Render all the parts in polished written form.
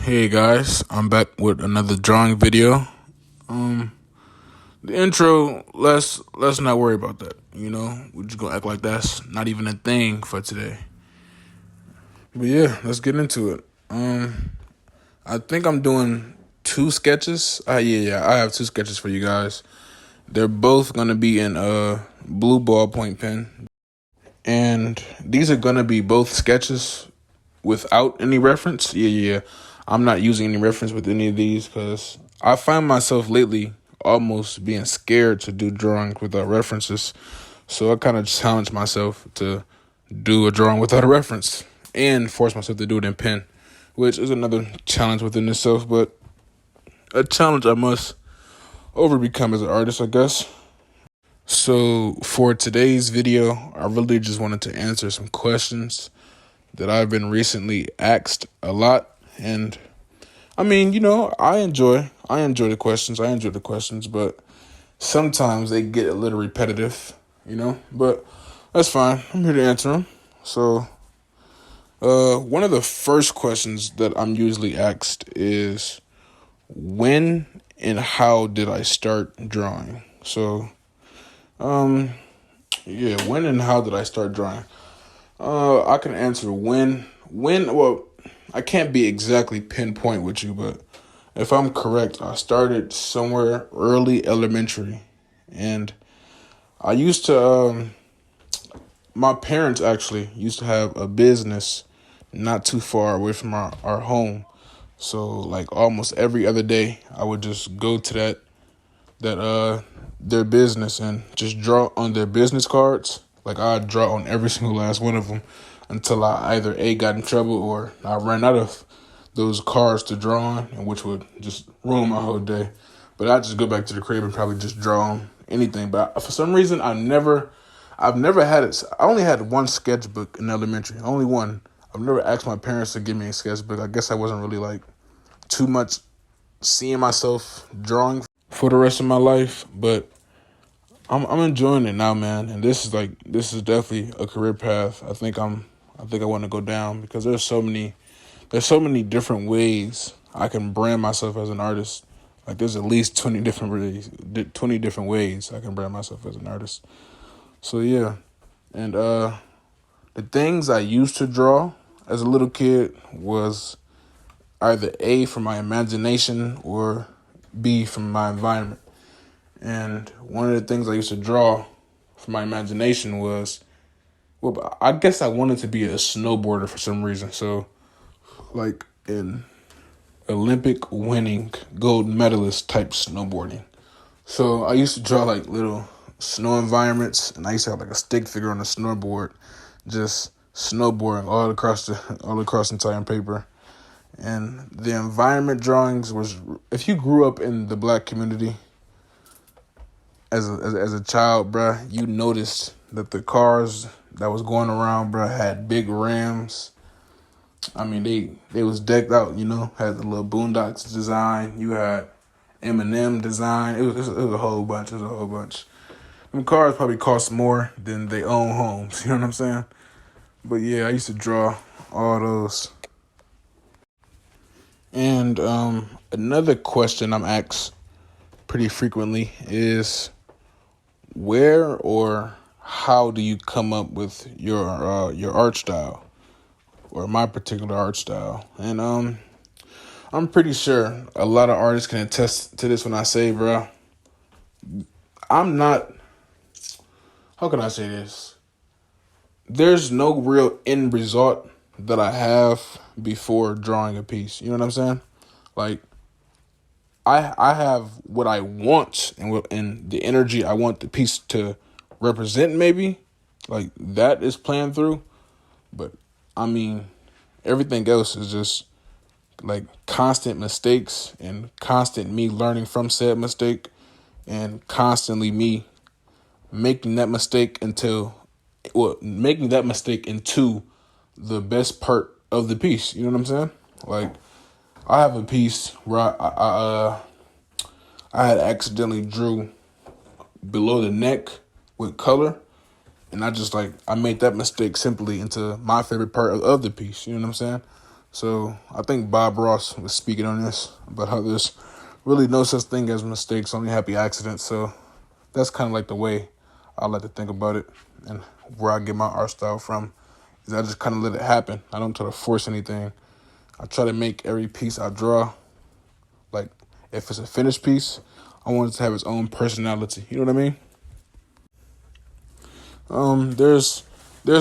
Hey guys, I'm back with another drawing video. Um, the intro, let's not worry about that. We're just gonna act like that's not even a thing for today. But yeah, let's get into it. I think I'm doing two sketches. Yeah, I have two sketches for you guys. They're both gonna be in a blue ballpoint pen, and these are gonna be both sketches without any reference. Yeah. I'm not using any reference with any of these because I find myself lately almost being scared to do drawings without references. So I kind of challenge myself to do a drawing without a reference and force myself to do it in pen, which is another challenge within itself, but a challenge I must overcome as an artist, I guess. So for today's video, I really just wanted to answer some questions that I've been recently asked a lot. And I mean, I enjoy the questions. But sometimes they get a little repetitive. But that's fine. I'm here to answer them. So, one of the first questions that I'm usually asked is when and how did I start drawing? So, yeah, when and how did I start drawing? I can answer when. Well, I can't be exactly pinpoint with you, but if I'm correct, I started somewhere early elementary, and I used to. My parents actually used to have a business not too far away from our home, so like almost every other day, I would just go to that their business and just draw on their business cards. Like I'd draw on every single last one of them until I either A, got in trouble, or I ran out of those cards to draw on, and which would just ruin my whole day. But I'd just go back to the crib and probably just draw on anything. But for some reason, I've never had it. I only had one sketchbook in elementary, only one. I've never asked my parents to give me a sketchbook. I guess I wasn't really like too much seeing myself drawing for the rest of my life, but I'm enjoying it now, man. And this is definitely a career path. I think I want to go down because there's so many different ways I can brand myself as an artist. Like there's at least 20 different ways I can brand myself as an artist. So yeah, and the things I used to draw as a little kid was either A, from my imagination, or B, from my environment. And one of the things I used to draw from my imagination was, well, I guess I wanted to be a snowboarder for some reason. So, like an Olympic winning gold medalist type snowboarding. So I used to draw like little snow environments, and I used to have like a stick figure on a snowboard, just snowboarding all across the entire paper. And the environment drawings was, if you grew up in the black community as a child, bruh, you noticed that the cars that was going around, bruh, had big rims. I mean, they was decked out, had the little Boondocks design. You had Eminem design. It was a whole bunch. It was a whole bunch. Them cars probably cost more than they own homes. You know what I'm saying? But yeah, I used to draw all those. And another question I'm asked pretty frequently is, where or how do you come up with your art style, or my particular art style? And I'm pretty sure a lot of artists can attest to this when I say, bro, I'm not. How can I say this? There's no real end result that I have before drawing a piece. You know what I'm saying? Like I have what I want and the energy I want the piece to represent. Maybe like that is planned through, but I mean everything else is just like constant mistakes and constant me learning from said mistake and constantly me making that mistake making that mistake into the best part of the piece. You know what I'm saying? Like I have a piece where I had accidentally drew below the neck with color, and I made that mistake simply into my favorite part of the piece. You know what I'm saying? So I think Bob Ross was speaking on this about how there's really no such thing as mistakes, only happy accidents. So that's kind of like the way I like to think about it, and where I get my art style from is I just kind of let it happen. I don't try to force anything. I try to make every piece I draw, like if it's a finished piece, I want it to have its own personality. You know what I mean? There's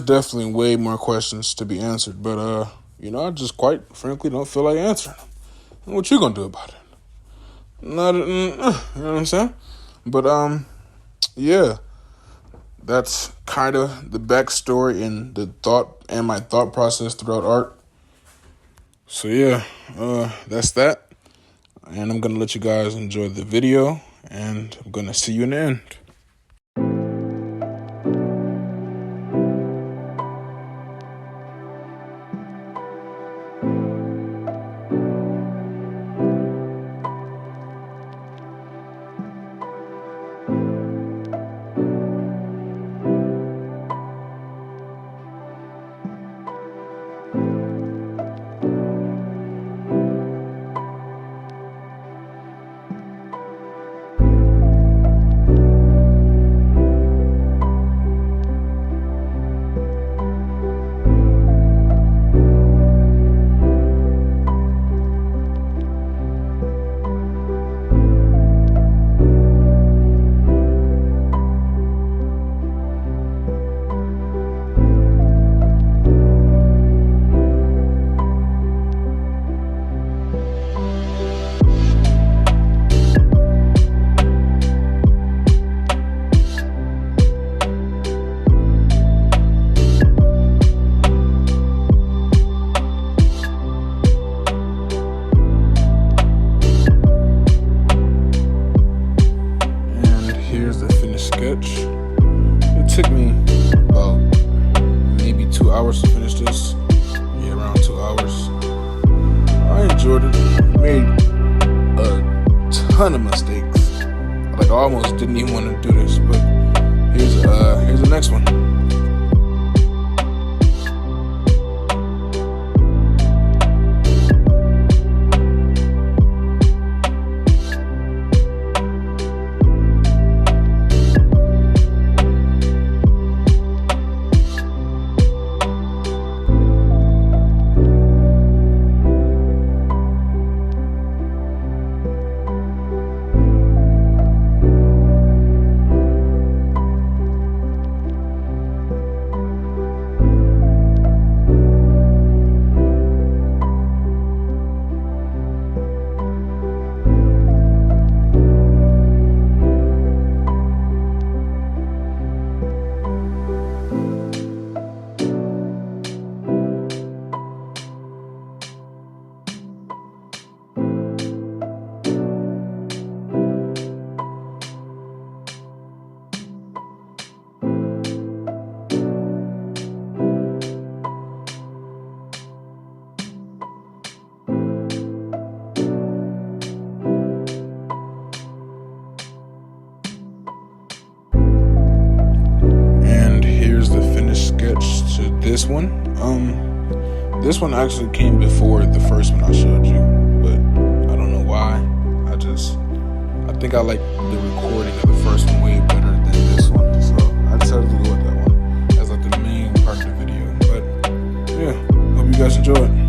definitely way more questions to be answered, but I just quite frankly don't feel like answering them. And what you gonna do about it? Not, you know what I'm saying? But yeah, that's kind of the backstory and my thought process throughout art. So yeah, that's that. And I'm gonna let you guys enjoy the video, and I'm gonna see you in the end. Sketch. It took me about maybe 2 hours to finish this. Yeah, around 2 hours. I enjoyed it. Made a ton of mistakes. Like I almost didn't even want to do this, but here's the next one. This one, this one actually came before the first one I showed you, but I don't know why. I think I like the recording of the first one way better than this one, so I decided to go with that one as like the main part of the video. But yeah, hope you guys enjoy it.